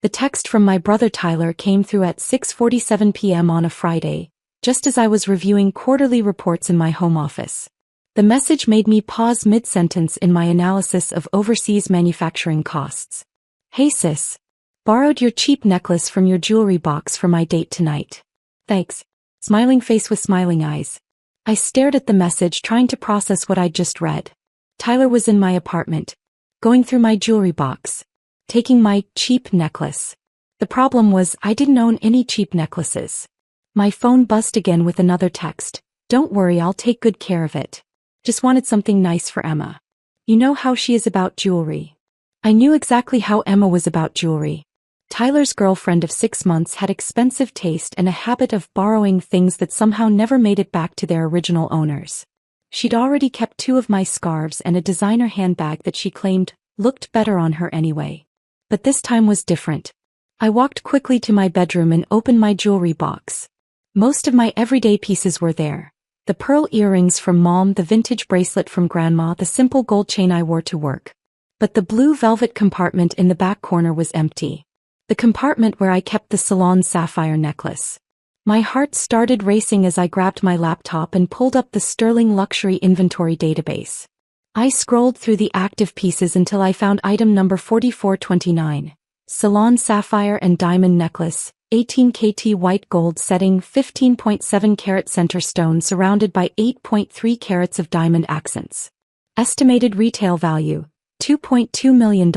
The text from my brother Tyler came through at 6:47 p.m. on a Friday, just as I was reviewing quarterly reports in my home office. The message made me pause mid-sentence in my analysis of overseas manufacturing costs. Hey sis. Borrowed your cheap necklace from your jewelry box for my date tonight. Thanks. Smiling face with smiling eyes. I stared at the message, trying to process what I'd just read. Tyler was in my apartment, going through my jewelry box, taking my cheap necklace. The problem was I didn't own any cheap necklaces. My phone buzzed again with another text. Don't worry, I'll take good care of it. Just wanted something nice for Emma. You know how she is about jewelry. I knew exactly how Emma was about jewelry. Tyler's girlfriend of 6 months had expensive taste and a habit of borrowing things that somehow never made it back to their original owners. She'd already kept 2 of my scarves and a designer handbag that she claimed looked better on her anyway. But this time was different. I walked quickly to my bedroom and opened my jewelry box. Most of my everyday pieces were there. The pearl earrings from Mom, the vintage bracelet from Grandma, the simple gold chain I wore to work. But the blue velvet compartment in the back corner was empty. The compartment where I kept the salon sapphire necklace. My heart started racing as I grabbed my laptop and pulled up the Sterling Luxury Inventory database. I scrolled through the active pieces until I found item number 4429. Salon sapphire and diamond necklace, 18 KT white gold setting, 15.7 carat center stone surrounded by 8.3 carats of diamond accents. Estimated retail value, $2.2 million.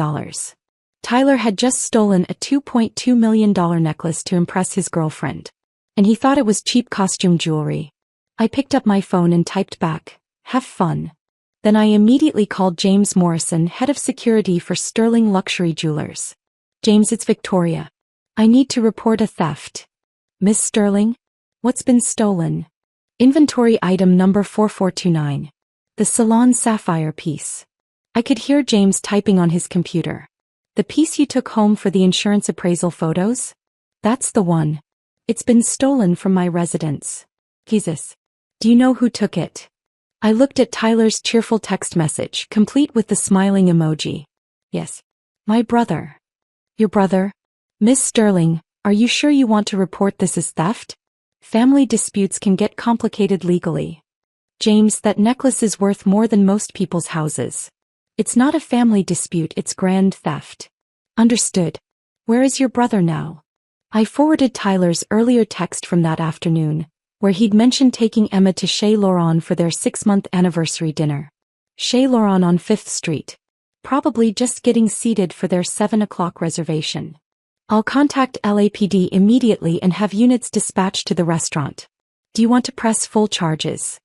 Tyler had just stolen a $2.2 million necklace to impress his girlfriend. And he thought it was cheap costume jewelry. I picked up my phone and typed back, "Have fun." Then I immediately called James Morrison, head of security for Sterling Luxury Jewelers. "James, it's Victoria. I need to report a theft." "Miss Sterling? What's been stolen?" "Inventory item number 4429. The salon sapphire piece." I could hear James typing on his computer. "The piece you took home for the insurance appraisal photos? That's the one. It's been stolen from my residence." "Jesus. Do you know who took it?" I looked at Tyler's cheerful text message, complete with the smiling emoji. "Yes. My brother." "Your brother? Miss Sterling, are you sure you want to report this as theft? Family disputes can get complicated legally." "James, that necklace is worth more than most people's houses. It's not a family dispute, it's grand theft." "Understood. Where is your brother now?" I forwarded Tyler's earlier text from that afternoon, where he'd mentioned taking Emma to Chez Laurent for their 6-month anniversary dinner. Chez Laurent on 5th Street. Probably just getting seated for their 7 o'clock reservation. "I'll contact LAPD immediately and have units dispatched to the restaurant. Do you want to press full charges?"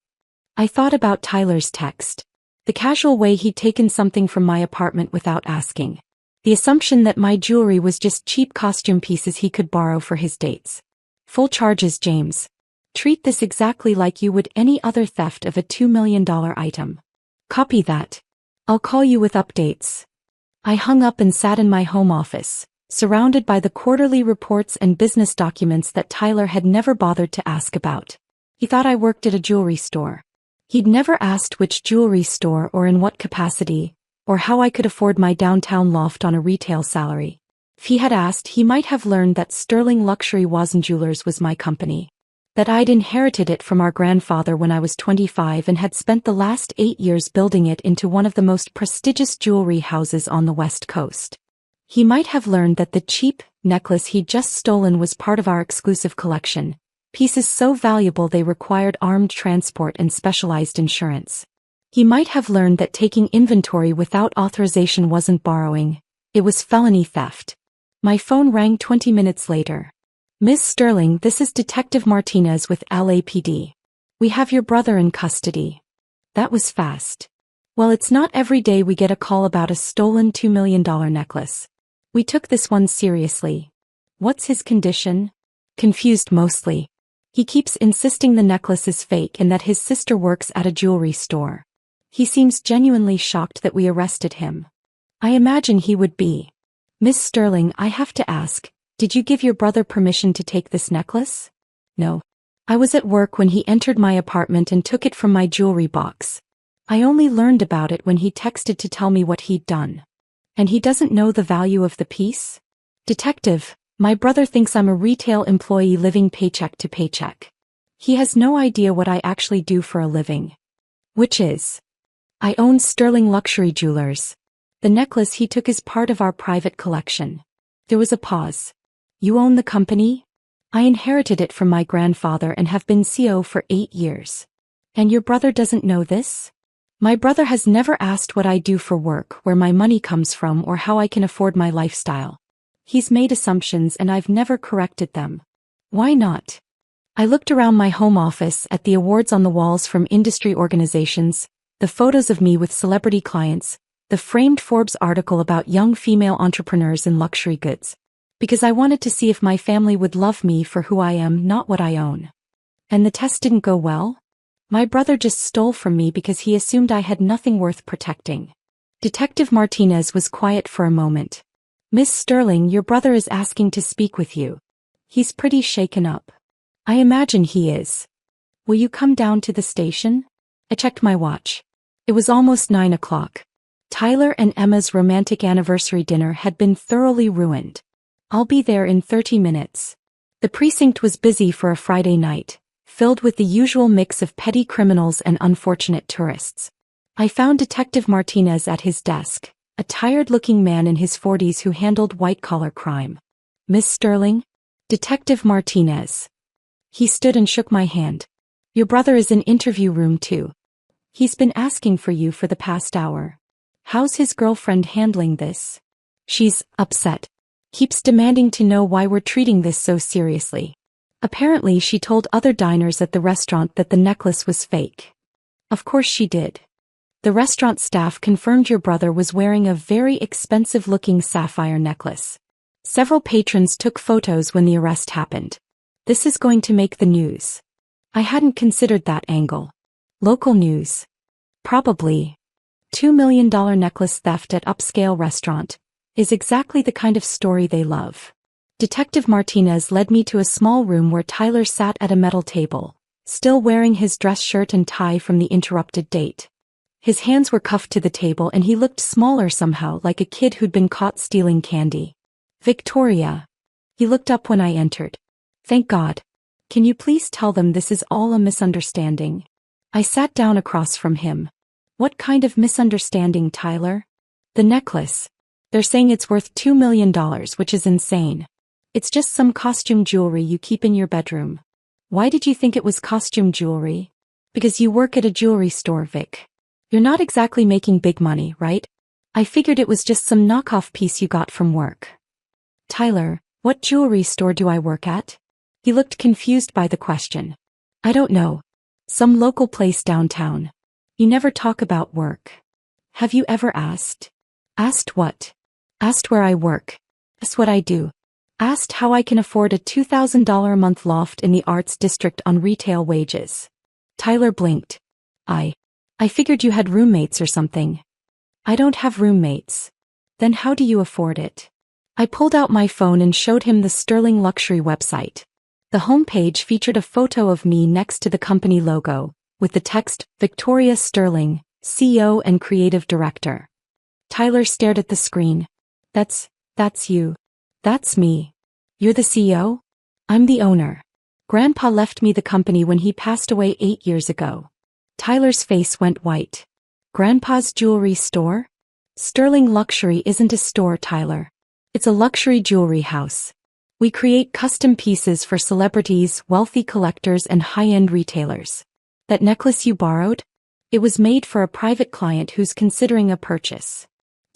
I thought about Tyler's text. The casual way he'd taken something from my apartment without asking. The assumption that my jewelry was just cheap costume pieces he could borrow for his dates. "Full charges, James. Treat this exactly like you would any other theft of a $2 million item." "Copy that. I'll call you with updates." I hung up and sat in my home office, surrounded by the quarterly reports and business documents that Tyler had never bothered to ask about. He thought I worked at a jewelry store. He'd never asked which jewelry store or in what capacity, or how I could afford my downtown loft on a retail salary. If he had asked, he might have learned that Sterling Luxury Jewelers was my company. That I'd inherited it from our grandfather when I was 25 and had spent the last 8 years building it into one of the most prestigious jewelry houses on the West Coast. He might have learned that the cheap necklace he'd just stolen was part of our exclusive collection, pieces so valuable they required armed transport and specialized insurance. He might have learned that taking inventory without authorization wasn't borrowing, it was felony theft. My phone rang 20 minutes later. "Miss Sterling, this is Detective Martinez with LAPD. We have your brother in custody." That was fast. Well, it's not every day we get a call about a stolen $2 million necklace. We took this one seriously. "What's his condition?" "Confused mostly. He keeps insisting the necklace is fake and that his sister works at a jewelry store. He seems genuinely shocked that we arrested him." I imagine he would be. "Miss Sterling, I have to ask, did you give your brother permission to take this necklace?" "No. I was at work when he entered my apartment and took it from my jewelry box. I only learned about it when he texted to tell me what he'd done." "And he doesn't know the value of the piece?" Detective, my brother thinks I'm a retail employee living paycheck to paycheck. He has no idea what I actually do for a living. Which is, I own Sterling Luxury Jewelers. The necklace he took is part of our private collection. There was a pause. You own the company? I inherited it from my grandfather and have been CEO for 8 years. And your brother doesn't know this? My brother has never asked what I do for work, where my money comes from, or how I can afford my lifestyle. He's made assumptions and I've never corrected them. Why not? I looked around my home office at the awards on the walls from industry organizations, the photos of me with celebrity clients, the framed Forbes article about young female entrepreneurs in luxury goods. Because I wanted to see if my family would love me for who I am, not what I own. And the test didn't go well? My brother just stole from me because he assumed I had nothing worth protecting. Detective Martinez was quiet for a moment. Miss Sterling, your brother is asking to speak with you. He's pretty shaken up. I imagine he is. Will you come down to the station? I checked my watch. It was almost 9 o'clock. Tyler and Emma's romantic anniversary dinner had been thoroughly ruined. I'll be there in 30 minutes. The precinct was busy for a Friday night, filled with the usual mix of petty criminals and unfortunate tourists. I found Detective Martinez at his desk, a tired-looking man in his 40s who handled white-collar crime. Miss Sterling? Detective Martinez. He stood and shook my hand. Your brother is in interview room 2. He's been asking for you for the past hour. How's his girlfriend handling this? She's upset. Keeps demanding to know why we're treating this so seriously. Apparently she told other diners at the restaurant that the necklace was fake. Of course she did. The restaurant staff confirmed your brother was wearing a very expensive-looking sapphire necklace. Several patrons took photos when the arrest happened. This is going to make the news. I hadn't considered that angle. Local news. Probably. $2 million necklace theft at upscale restaurant is exactly the kind of story they love. Detective Martinez led me to a small room where Tyler sat at a metal table, still wearing his dress shirt and tie from the interrupted date. His hands were cuffed to the table and he looked smaller somehow, like a kid who'd been caught stealing candy. Victoria. He looked up when I entered. Thank God. Can you please tell them this is all a misunderstanding? I sat down across from him. What kind of misunderstanding, Tyler? The necklace. They're saying it's worth $2 million, which is insane. It's just some costume jewelry you keep in your bedroom. Why did you think it was costume jewelry? Because you work at a jewelry store, Vic. You're not exactly making big money, right? I figured it was just some knockoff piece you got from work. Tyler, what jewelry store do I work at? He looked confused by the question. I don't know. Some local place downtown. You never talk about work. Have you ever asked? Asked what? Asked where I work. Asked what I do. Asked how I can afford a $2,000 a month loft in the Arts District on retail wages. Tyler blinked. I figured you had roommates or something. I don't have roommates. Then how do you afford it? I pulled out my phone and showed him the Sterling Luxury website. The homepage featured a photo of me next to the company logo, with the text, Victoria Sterling, CEO and Creative Director. Tyler stared at the screen. That's you. That's me. You're the CEO? I'm the owner. Grandpa left me the company when he passed away 8 years ago. Tyler's face went white. Grandpa's jewelry store? Sterling Luxury isn't a store, Tyler. It's a luxury jewelry house. We create custom pieces for celebrities, wealthy collectors, and high-end retailers. That necklace you borrowed? It was made for a private client who's considering a purchase.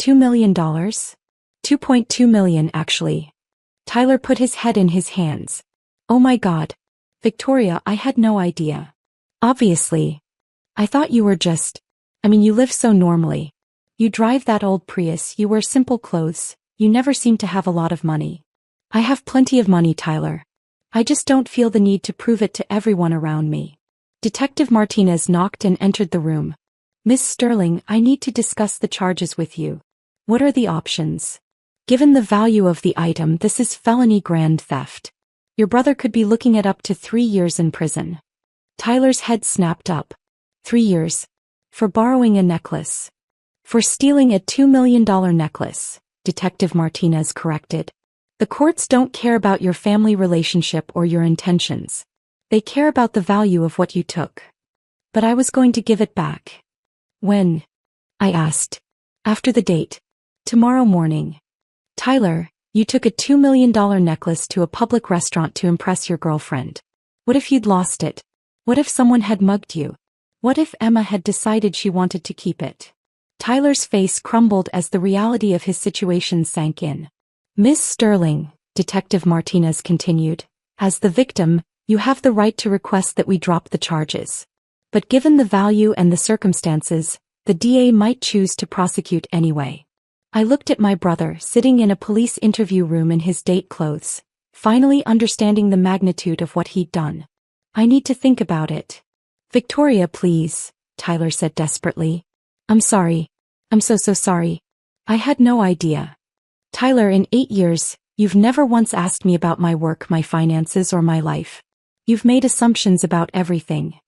$2 million? $2.2 million, actually. Tyler put his head in his hands. Oh my God. Victoria, I had no idea. Obviously. I thought you were you live so normally. You drive that old Prius, you wear simple clothes, you never seem to have a lot of money. I have plenty of money, Tyler. I just don't feel the need to prove it to everyone around me. Detective Martinez knocked and entered the room. Miss Sterling, I need to discuss the charges with you. What are the options? Given the value of the item, this is felony grand theft. Your brother could be looking at up to 3 years in prison. Tyler's head snapped up. 3 years. For borrowing a necklace. For stealing a $2 million necklace, Detective Martinez corrected. The courts don't care about your family relationship or your intentions. They care about the value of what you took. But I was going to give it back. When? I asked. After the date. Tomorrow morning. Tyler, you took a $2 million necklace to a public restaurant to impress your girlfriend. What if you'd lost it? What if someone had mugged you? What if Emma had decided she wanted to keep it? Tyler's face crumbled as the reality of his situation sank in. Miss Sterling, Detective Martinez continued, as the victim, you have the right to request that we drop the charges. But given the value and the circumstances, the DA might choose to prosecute anyway. I looked at my brother sitting in a police interview room in his date clothes, finally understanding the magnitude of what he'd done. I need to think about it. Victoria, please, Tyler said desperately. I'm sorry. I'm so sorry. I had no idea. Tyler, in 8 years, you've never once asked me about my work, my finances, or my life. You've made assumptions about everything.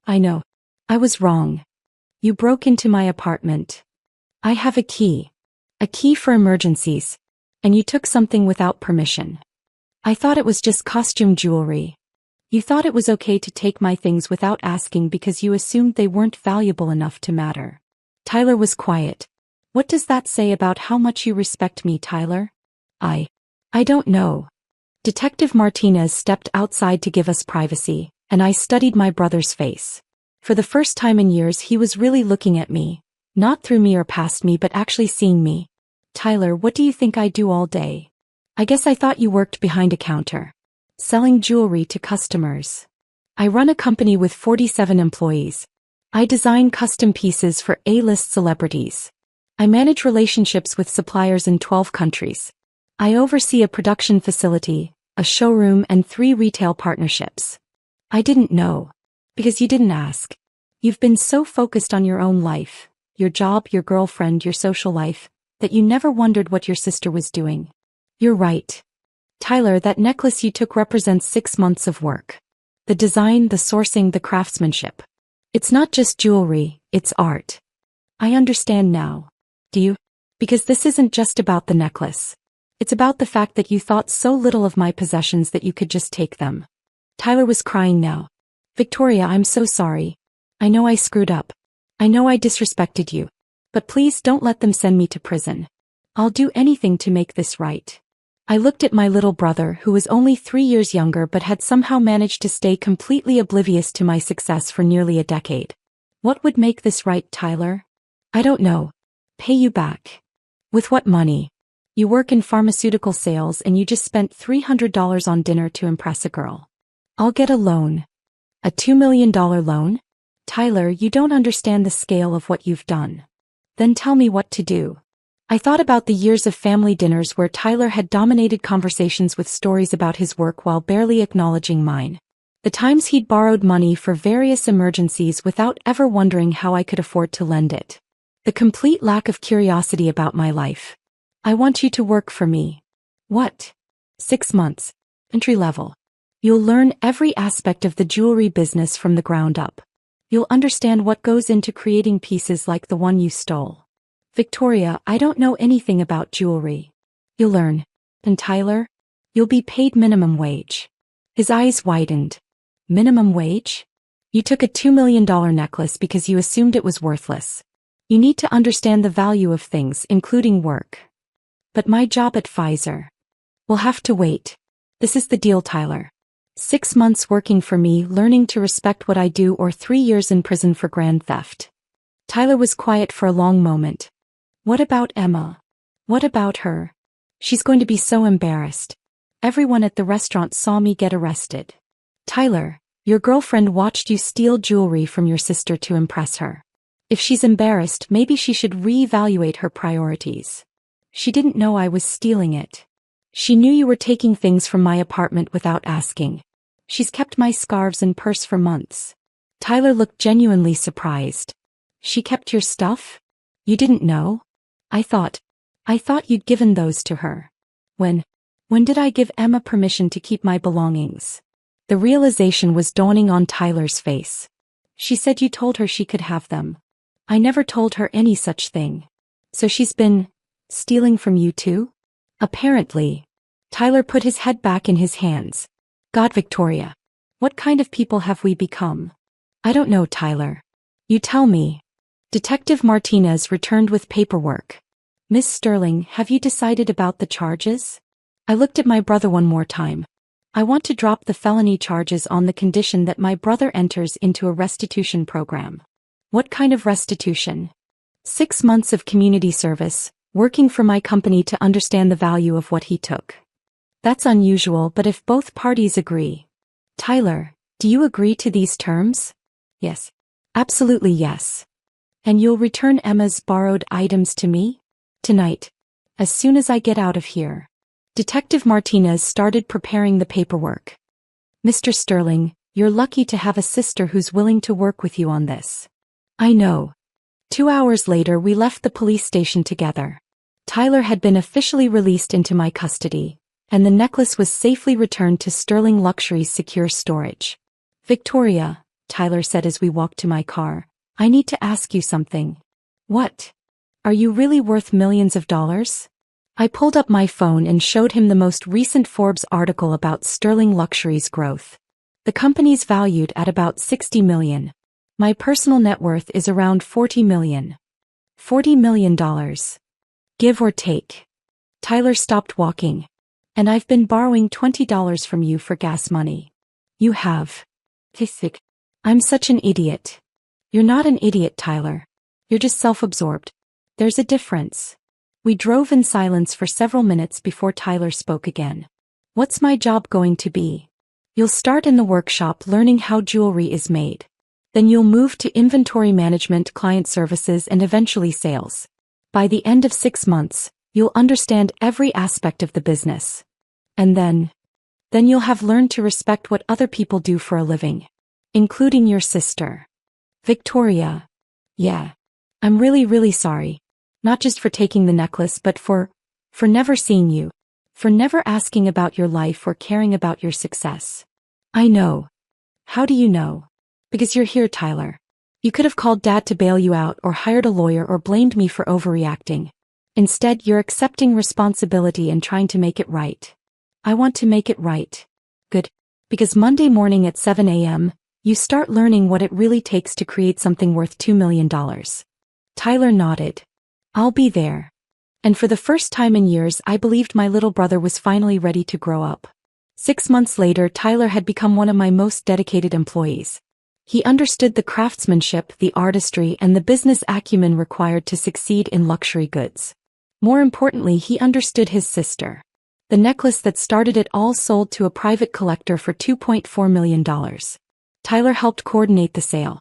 I know. I was wrong. You broke into my apartment. I have a key. A key for emergencies. And you took something without permission. I thought it was just costume jewelry. You thought it was okay to take my things without asking because you assumed they weren't valuable enough to matter. Tyler was quiet. What does that say about how much you respect me, Tyler? I don't know. Detective Martinez stepped outside to give us privacy, and I studied my brother's face. For the first time in years, he was really looking at me, not through me or past me, but actually seeing me. Tyler, what do you think I do all day? I guess I thought you worked behind a counter, selling jewelry to customers. I run a company with 47 employees. I design custom pieces for A-list celebrities. I manage relationships with suppliers in 12 countries. I oversee a production facility, a showroom, and 3 retail partnerships. I didn't know. Because you didn't ask. You've been so focused on your own life, your job, your girlfriend, your social life, that you never wondered what your sister was doing. You're right. Tyler, that necklace you took represents 6 months of work. The design, the sourcing, the craftsmanship. It's not just jewelry, it's art. I understand now. Do you? Because this isn't just about the necklace. It's about the fact that you thought so little of my possessions that you could just take them. Tyler was crying now. Victoria, I'm so sorry. I know I screwed up. I know I disrespected you. But please don't let them send me to prison. I'll do anything to make this right. I looked at my little brother, who was only 3 years younger but had somehow managed to stay completely oblivious to my success for nearly a decade. What would make this right, Tyler? I don't know. Pay you back. With what money? You work in pharmaceutical sales and you just spent $300 on dinner to impress a girl. I'll get a loan. A $2 million loan? Tyler, you don't understand the scale of what you've done. Then tell me what to do. I thought about the years of family dinners where Tyler had dominated conversations with stories about his work while barely acknowledging mine. The times he'd borrowed money for various emergencies without ever wondering how I could afford to lend it. The complete lack of curiosity about my life. I want you to work for me. What? 6 months. Entry level. You'll learn every aspect of the jewelry business from the ground up. You'll understand what goes into creating pieces like the one you stole. Victoria, I don't know anything about jewelry. You'll learn. And Tyler? You'll be paid minimum wage. His eyes widened. Minimum wage? You took a $2 million necklace because you assumed it was worthless. You need to understand the value of things, including work. But my job at Pfizer. We'll have to wait. This is the deal, Tyler. 6 months working for me, learning to respect what I do, or 3 years in prison for grand theft. Tyler was quiet for a long moment. What about Emma? What about her? She's going to be so embarrassed. Everyone at the restaurant saw me get arrested. Tyler, your girlfriend watched you steal jewelry from your sister to impress her. If she's embarrassed, maybe she should reevaluate her priorities. She didn't know I was stealing it. She knew you were taking things from my apartment without asking. She's kept my scarves and purse for months. Tyler looked genuinely surprised. She kept your stuff? You didn't know? I thought you'd given those to her. When did I give Emma permission to keep my belongings? The realization was dawning on Tyler's face. She said you told her she could have them. I never told her any such thing. So she's been stealing from you too? Apparently. Tyler put his head back in his hands. God, Victoria. What kind of people have we become? I don't know, Tyler. You tell me. Detective Martinez returned with paperwork. Miss Sterling, have you decided about the charges? I looked at my brother one more time. I want to drop the felony charges on the condition that my brother enters into a restitution program. What kind of restitution? 6 months of community service, working for my company to understand the value of what he took. That's unusual, but if both parties agree. Tyler, do you agree to these terms? Yes. Absolutely yes. And you'll return Emma's borrowed items to me? Tonight. As soon as I get out of here. Detective Martinez started preparing the paperwork. Mr. Sterling, you're lucky to have a sister who's willing to work with you on this. I know. 2 hours later we left the police station together. Tyler had been officially released into my custody, and the necklace was safely returned to Sterling Luxury's secure storage. Victoria, Tyler said as we walked to my car, I need to ask you something. What? Are you really worth millions of dollars? I pulled up my phone and showed him the most recent Forbes article about Sterling Luxury's growth. The company's valued at about $60 million. My personal net worth is around $40 million. $40 million. Give or take. Tyler stopped walking. And I've been borrowing $20 from you for gas money. You have. I'm such an idiot. You're not an idiot, Tyler. You're just self-absorbed. There's a difference. We drove in silence for several minutes before Tyler spoke again. What's my job going to be? You'll start in the workshop learning how jewelry is made. Then you'll move to inventory management, client services, and eventually sales. By the end of 6 months, you'll understand every aspect of the business. And then you'll have learned to respect what other people do for a living. Including your sister. Victoria. Yeah. I'm really sorry. Not just for taking the necklace, but for never seeing you. For never asking about your life or caring about your success. I know. How do you know? Because you're here, Tyler. You could have called Dad to bail you out or hired a lawyer or blamed me for overreacting. Instead, you're accepting responsibility and trying to make it right. I want to make it right. Good. Because Monday morning at 7 a.m., you start learning what it really takes to create something worth $2 million. Tyler nodded. I'll be there. And for the first time in years, I believed my little brother was finally ready to grow up. 6 months later, Tyler had become one of my most dedicated employees. He understood the craftsmanship, the artistry, and the business acumen required to succeed in luxury goods. More importantly, he understood his sister. The necklace that started it all sold to a private collector for $2.4 million. Tyler helped coordinate the sale.